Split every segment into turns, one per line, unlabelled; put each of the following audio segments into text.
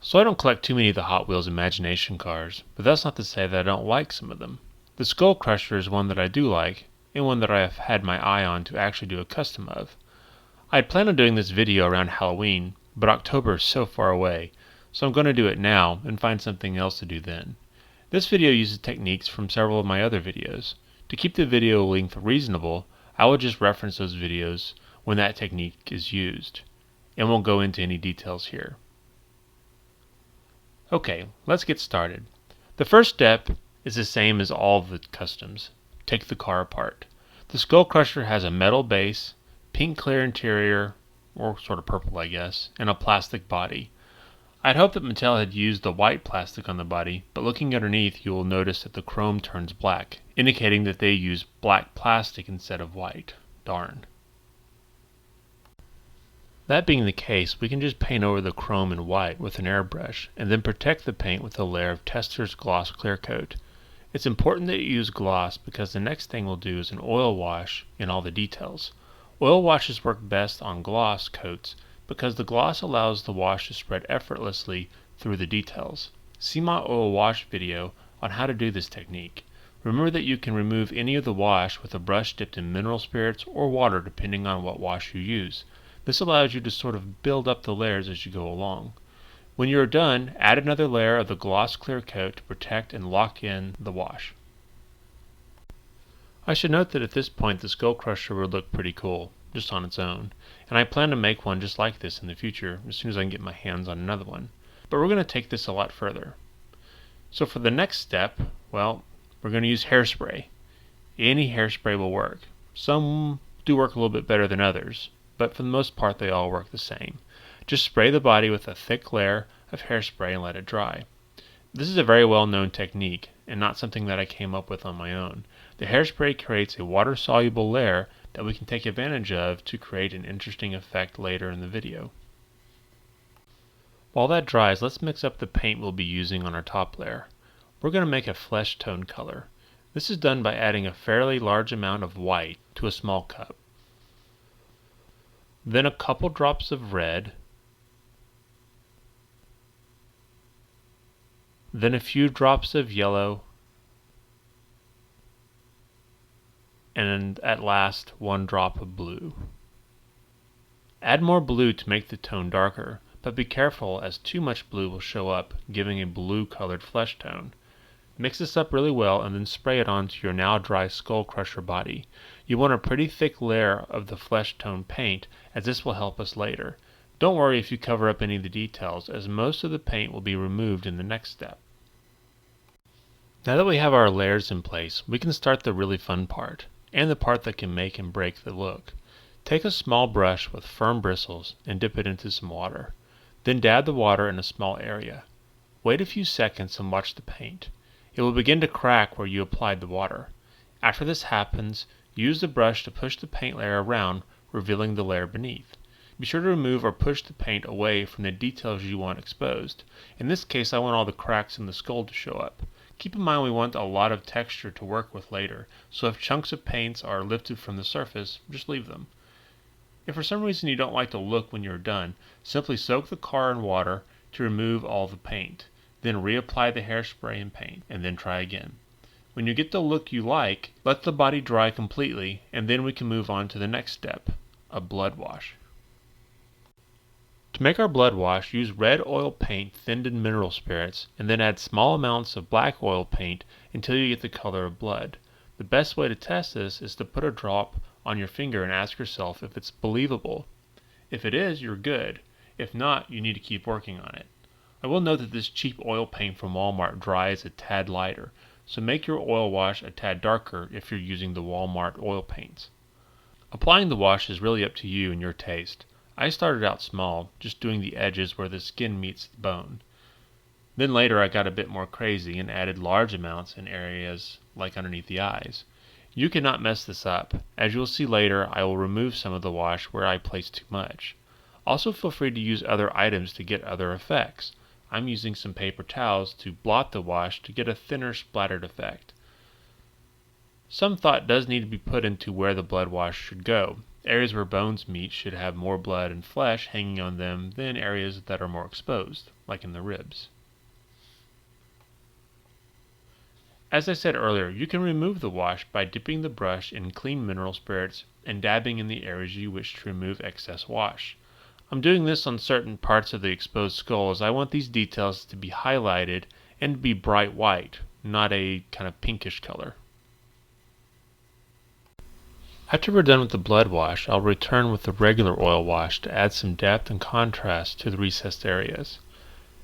So I don't collect too many of the Hot Wheels Imagination cars, but that's not to say that I don't like some of them. The Skull Crusher is one that I do like, and one that I have had my eye on to actually do a custom of. I had planned on doing this video around Halloween, but October is so far away, so I'm going to do it now and find something else to do then. This video uses techniques from several of my other videos. To keep the video length reasonable, I will just reference those videos when that technique is used, and won't go into any details here. Okay, let's get started. The first step is the same as all of the customs. Take the car apart. The Skull Crusher has a metal base, pink clear interior, or sort of purple I guess, and a plastic body. I'd hoped that Mattel had used the white plastic on the body, but looking underneath you will notice that the chrome turns black, indicating that they used black plastic instead of white. Darn. That being the case, we can just paint over the chrome in white with an airbrush, and then protect the paint with a layer of Testors Gloss Clear Coat. It's important that you use gloss because the next thing we'll do is an oil wash in all the details. Oil washes work best on gloss coats because the gloss allows the wash to spread effortlessly through the details. See my oil wash video on how to do this technique. Remember that you can remove any of the wash with a brush dipped in mineral spirits or water depending on what wash you use. This allows you to sort of build up the layers as you go along. When you are done, add another layer of the gloss clear coat to protect and lock in the wash. I should note that at this point the Skull Crusher would look pretty cool, just on its own, and I plan to make one just like this in the future as soon as I can get my hands on another one. But we're going to take this a lot further. So for the next step, well, we're going to use hairspray. Any hairspray will work. Some do work a little bit better than others, but for the most part they all work the same. Just spray the body with a thick layer of hairspray and let it dry. This is a very well known technique and not something that I came up with on my own. The hairspray creates a water soluble layer that we can take advantage of to create an interesting effect later in the video. While that dries, let's mix up the paint we'll be using on our top layer. We're going to make a flesh tone color. This is done by adding a fairly large amount of white to a small cup. Then a couple drops of red, then a few drops of yellow, and at last one drop of blue. Add more blue to make the tone darker, but be careful as too much blue will show up, giving a blue colored flesh tone. Mix this up really well and then spray it onto your now dry Skull Crusher body. You want a pretty thick layer of the flesh tone paint, as this will help us later. Don't worry if you cover up any of the details, as most of the paint will be removed in the next step. Now that we have our layers in place, we can start the really fun part, and the part that can make and break the look. Take a small brush with firm bristles and dip it into some water. Then dab the water in a small area. Wait a few seconds and watch the paint. It will begin to crack where you applied the water. After this happens, use the brush to push the paint layer around, revealing the layer beneath. Be sure to remove or push the paint away from the details you want exposed. In this case, I want all the cracks in the skull to show up. Keep in mind we want a lot of texture to work with later, so if chunks of paints are lifted from the surface, just leave them. If for some reason you don't like the look when you're done, simply soak the car in water to remove all the paint. Then reapply the hairspray and paint, and then try again. When you get the look you like, let the body dry completely, and then we can move on to the next step, a blood wash. To make our blood wash, use red oil paint thinned in mineral spirits, and then add small amounts of black oil paint until you get the color of blood. The best way to test this is to put a drop on your finger and ask yourself if it's believable. If it is, you're good. If not, you need to keep working on it. I will note that this cheap oil paint from Walmart dries a tad lighter, so make your oil wash a tad darker if you're using the Walmart oil paints. Applying the wash is really up to you and your taste. I started out small, just doing the edges where the skin meets the bone. Then later I got a bit more crazy and added large amounts in areas like underneath the eyes. You cannot mess this up. As you'll see later, I will remove some of the wash where I place too much. Also feel free to use other items to get other effects. I'm using some paper towels to blot the wash to get a thinner splattered effect. Some thought does need to be put into where the blood wash should go. Areas where bones meet should have more blood and flesh hanging on them than areas that are more exposed, like in the ribs. As I said earlier, you can remove the wash by dipping the brush in clean mineral spirits and dabbing in the areas you wish to remove excess wash. I'm doing this on certain parts of the exposed skull as I want these details to be highlighted and to be bright white, not a kind of pinkish color. After we're done with the blood wash, I'll return with the regular oil wash to add some depth and contrast to the recessed areas.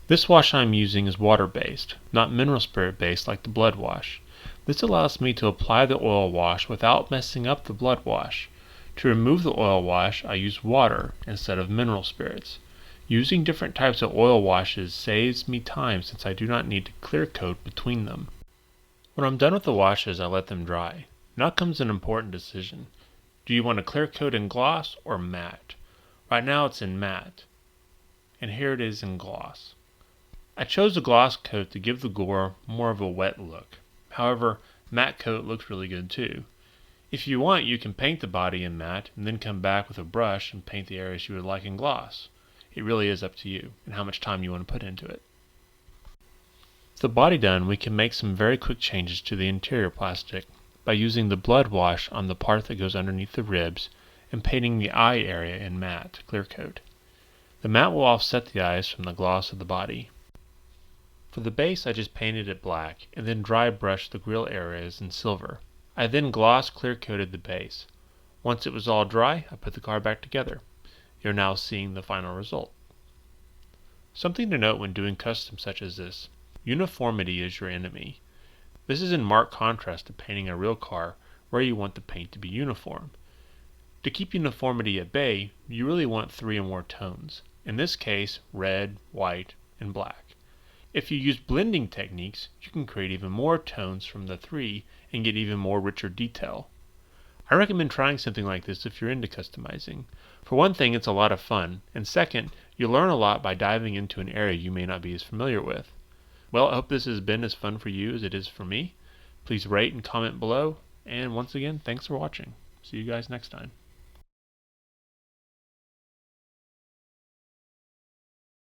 This wash I'm using is water-based, not mineral spirit-based like the blood wash. This allows me to apply the oil wash without messing up the blood wash. To remove the oil wash, I use water instead of mineral spirits. Using different types of oil washes saves me time since I do not need to clear coat between them. When I'm done with the washes, I let them dry. Now comes an important decision. Do you want to clear coat in gloss or matte? Right now it's in matte, and here it is in gloss. I chose a gloss coat to give the gore more of a wet look. However, matte coat looks really good too. If you want, you can paint the body in matte and then come back with a brush and paint the areas you would like in gloss. It really is up to you and how much time you want to put into it. With the body done, we can make some very quick changes to the interior plastic by using the blood wash on the part that goes underneath the ribs and painting the eye area in matte clear coat. The matte will offset the eyes from the gloss of the body. For the base, I just painted it black and then dry brushed the grill areas in silver. I then gloss clear coated the base. Once it was all dry, I put the car back together. You're now seeing the final result. Something to note when doing custom such as this: uniformity is your enemy. This is in marked contrast to painting a real car where you want the paint to be uniform. To keep uniformity at bay, you really want 3 or more tones. In this case, red, white, and black. If you use blending techniques, you can create even more tones from the 3 and get even more richer detail. I recommend trying something like this if you're into customizing. For one thing, it's a lot of fun, and second, you'll learn a lot by diving into an area you may not be as familiar with. Well, I hope this has been as fun for you as it is for me. Please rate and comment below, and once again, thanks for watching. See you guys next time.